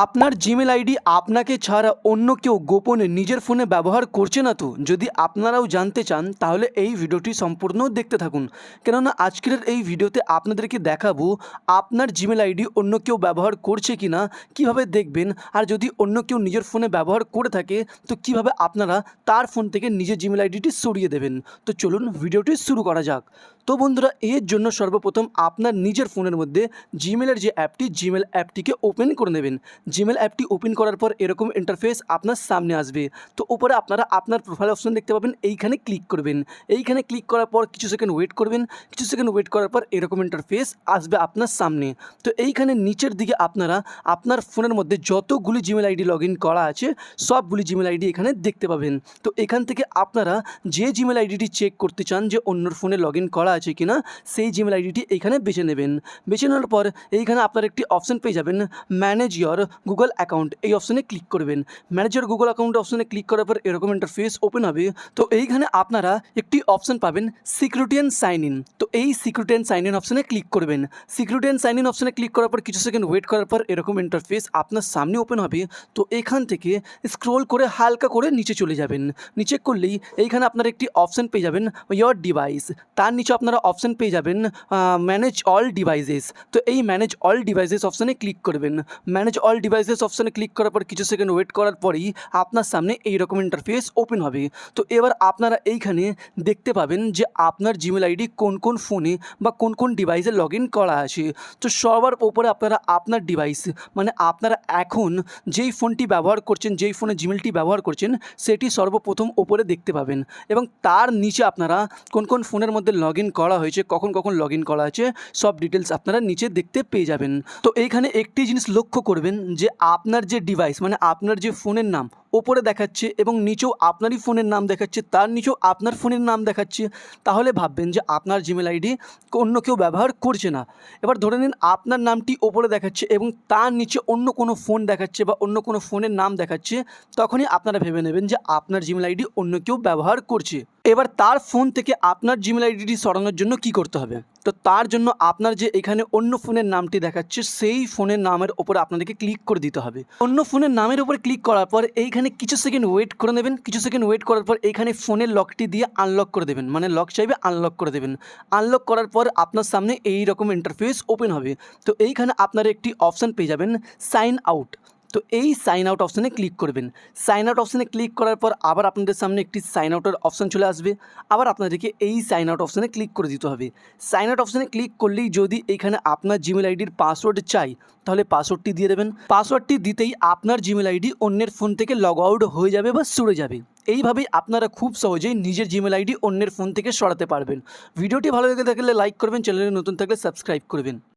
আপনার Gmail ID আপনাকে ছাড়া অন্য কেউ গোপনে নিজের ফোনে ব্যবহার করছে না তো? যদি আপনারাও জানতে চান তাহলে এই ভিডিওটি সম্পূর্ণ দেখতে থাকুন। কেননা আজকের এই ভিডিওতে আপনাদেরকে দেখাবো আপনার জিমেল আইডি অন্য কেউ ব্যবহার করছে কি না, কীভাবে দেখবেন, আর যদি অন্য কেউ নিজের ফোনে ব্যবহার করে থাকে তো কিভাবে আপনারা তার ফোন থেকে নিজের জিমেল আইডিটি সরিয়ে দেবেন। তো চলুন ভিডিওটি শুরু করা যাক। তো বন্ধুরা, এর জন্য সর্বপ্রথম আপনার নিজের ফোনের মধ্যে জিমেলের যে অ্যাপটি, জিমেল অ্যাপটিকে ওপেন করে নেবেন। জিমেল অ্যাপটি ওপেন করার পর এরকম ইন্টারফেস আপনার সামনে আসবে। তো উপরে আপনারা আপনার প্রোফাইল অপশন দেখতে পাবেন, এইখানে ক্লিক করবেন। এইখানে ক্লিক করার পর কিছু সেকেন্ড ওয়েট করবেন। কিছু সেকেন্ড ওয়েট করার পর এরকম ইন্টারফেস আসবে আপনার সামনে। তো এইখানে নিচের দিকে আপনারা আপনার ফোনের মধ্যে যতগুলি জিমেল আইডি লগ ইন করা আছে সবগুলি জিমেল আইডি এখানে দেখতে পাবেন। তো এখান থেকে আপনারা যে জিমেল আইডিটি চেক করতে চান যে অন্যর ফোনে লগ ইন করা আছে কিনা, সেই জিমেল আইডিটি এখানে বেছে নেবেন। বেছে নেওয়ার পর এইখানে আপনার একটি অপশন পেয়ে যাবেন, ম্যানেজ ইয়োর গুগল অ্যাকাউন্ট। এই অপশনে ক্লিক করবেন। ম্যানেজ ইয়োর গুগল অ্যাকাউন্ট অপশনে ক্লিক করার পর এরকম ইন্টারফেস ওপেন হবে। তো এইখানে আপনারা একটি অপশন পাবেন, সিকিউরিটি অ্যান্ড সাইন ইন। তো এই সিকিউরিটি অ্যান্ড সাইন ইন অপশনে ক্লিক করবেন। সিকিউরিটি অ্যান্ড সাইন ইন অপশনে ক্লিক করার পর কিছু সেকেন্ড ওয়েট করার পর এরকম ইন্টারফেস আপনার সামনে ওপেন হবে। তো এখান থেকে স্ক্রোল করে হালকা করে নিচে চলে যাবেন। নিচে করলেই এইখানে আপনারা একটি অপশন পেয়ে যাবেন, ইয়োর ডিভাইস। তার নিচে আপনারা অপশন পেয়ে যাবেন, ম্যানেজ অল ডিভাইসেস। তো এই ম্যানেজ অল ডিভাইসেস অপশনে ক্লিক করবেন। ম্যানেজ অল ডিভাইসেস অপশনে ক্লিক করার পর কিছু সেকেন্ড ওয়েট করার পরেই আপনার সামনে এইরকম ইন্টারফেস ওপেন হবে। তো এবার আপনারা এইখানে দেখতে পাবেন যে আপনার জিমেল আইডি কোন কোন ফোনে বা কোন কোন ডিভাইসে লগ ইন করা আছে। তো সবার উপরে আপনারা আপনার ডিভাইস, মানে আপনারা এখন যেই ফোনটি ব্যবহার করছেন, যেই ফোনে জিমেলটি ব্যবহার করছেন সেটি সর্বপ্রথম ওপরে দেখতে পাবেন। এবং তার নিচে আপনারা কোন কোন ফোনের মধ্যে লগ ইন করা হয়েছে, কখন কখন লগ ইন করা আছে সব ডিটেলস আপনারা নিচে দেখতে পেয়ে যাবেন। তো এইখানে একটি জিনিস লক্ষ্য করবেন যে আপনার যে ডিভাইস, মানে আপনার যে ফোনের নাম ওপরে দেখাচ্ছে এবং নিচেও আপনারই ফোনের নাম দেখাচ্ছে, তার নিচেও আপনার ফোনের নাম দেখাচ্ছে, তাহলে ভাববেন যে আপনার জিমেল আইডি অন্য কেউ ব্যবহার করছে না। এবার ধরে নিন আপনার নামটি ওপরে দেখাচ্ছে এবং তার নিচে অন্য কোনো ফোন দেখাচ্ছে বা অন্য কোনো ফোনের নাম দেখাচ্ছে, তখনই আপনারা ভেবে নেবেন যে আপনার জিমেল আইডি অন্য কেউ ব্যবহার করছে। এবার তার ফোন থেকে আপনার জিমেল আইডিটি সরানোর জন্য কি করতে হবে? তো তার জন্য আপনার যে এখানে অন্য ফোনের নামটি দেখাচ্ছে সেই ফোনের নামের ওপরে আপনাদেরকে ক্লিক করে দিতে হবে। অন্য ফোনের নামের উপরে ক্লিক করার পর এইখানে কিছু সেকেন্ড ওয়েট করে নেবেন। কিছু সেকেন্ড ওয়েট করার পর এইখানে ফোনের লকটি দিয়ে আনলক করে দেবেন, মানে লক চাইবে আনলক করে দেবেন। আনলক করার পর আপনার সামনে এই রকম ইন্টারফেস ওপেন হবে। তো এইখানে আপনারা একটি অপশান পেয়ে যাবেন, সাইন আউট। তো এই সাইন আউট অপশানে ক্লিক করবেন। সাইন আউট অপশানে ক্লিক করার পর আবার আপনাদের সামনে একটি সাইন আউটের অপশান চলে আসবে। আবার আপনাদেরকে এই সাইন আউট অপশানে ক্লিক করে দিতে হবে। সাইন আউট অপশানে ক্লিক করলেই যদি এখানে আপনার জিমেল আইডির পাসওয়ার্ড চাই তাহলে পাসওয়ার্ডটি দিয়ে দেবেন। পাসওয়ার্ডটি দিতেই আপনার জিমেল আইডি অন্যের ফোন থেকে লগ আউট হয়ে যাবে বা সরে যাবে। এইভাবেই আপনারা খুব সহজেই নিজের জিমেল আইডি অন্যের ফোন থেকে সরাতে পারবেন। ভিডিওটি ভালো লেগে থাকলে লাইক করবেন, চ্যানেলে নতুন থাকলে সাবস্ক্রাইব করবেন।